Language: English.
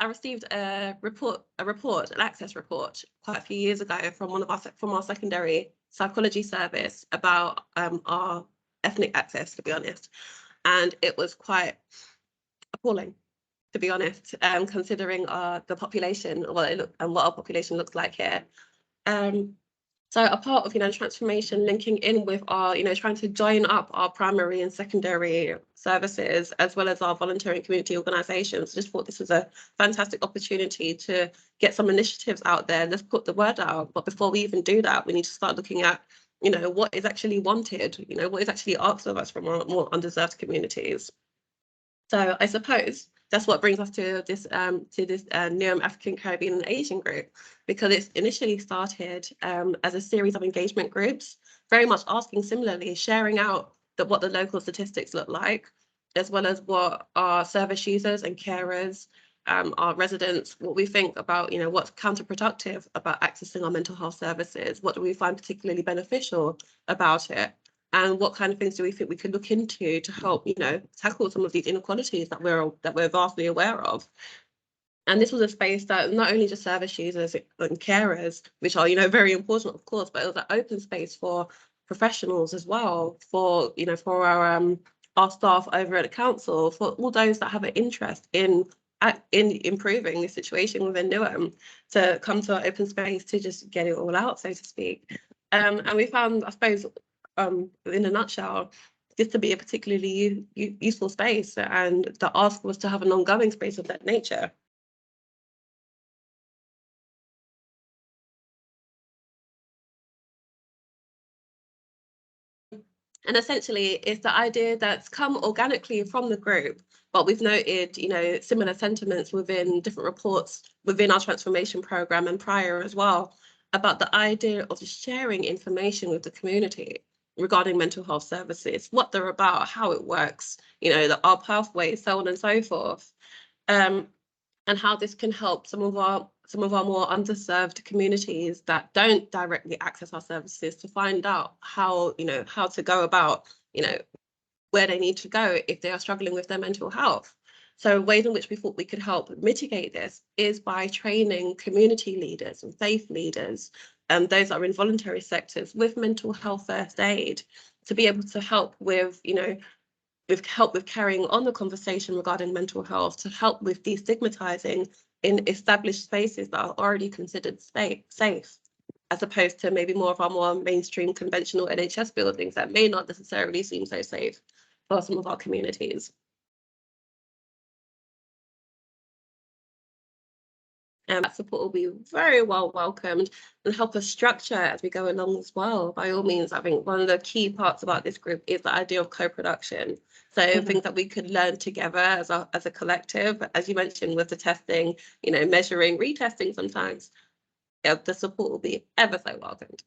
I received an access report quite a few years ago from our secondary psychology service about our ethnic access, to be honest, and it was quite appalling, to be honest, considering the population, what our population looks like here. So a part of, transformation, linking in with our, trying to join up our primary and secondary services, as well as our voluntary and community organisations. Just thought this was a fantastic opportunity to get some initiatives out there. Let's put the word out. But before we even do that, we need to start looking at, what is actually wanted, what is actually asked of us from our more underserved communities. So I suppose that's what brings us to this Newham African, Caribbean and Asian group, because it's initially started as a series of engagement groups, very much asking similarly, sharing out what the local statistics look like, as well as what our service users and carers, our residents, what we think about, what's counterproductive about accessing our mental health services, what do we find particularly beneficial about it, and what kind of things do we think we could look into to help, tackle some of these inequalities that we're vastly aware of. And this was a space that not only just service users and carers, which are, very important, of course, but it was an open space for professionals as well, for, for our staff over at the council, for all those that have an interest in improving the situation within Newham, to come to our open space to just get it all out, so to speak. And we found, I suppose, in a nutshell, this to be a particularly useful space, and the ask was to have an ongoing space of that nature. And essentially, it's the idea that's come organically from the group, but we've noted, similar sentiments within different reports within our transformation programme and prior as well, about the idea of sharing information with the community regarding mental health services, what they're about, how it works, our pathways, so on and so forth, and how this can help some of our more underserved communities that don't directly access our services to find out how to go about, where they need to go if they are struggling with their mental health. So ways in which we thought we could help mitigate this is by training community leaders and faith leaders, and those that are in voluntary sectors, with mental health first aid, to be able to help with, with carrying on the conversation regarding mental health, to help with destigmatizing in established spaces that are already considered safe, as opposed to maybe more of our more mainstream conventional NHS buildings that may not necessarily seem so safe for some of our communities. And that support will be very well welcomed and help us structure as we go along as well. By all means, I think one of the key parts about this group is the idea of co-production. So things that we could learn together as a collective, as you mentioned, with the testing, measuring, retesting sometimes. Yeah, the support will be ever so welcomed.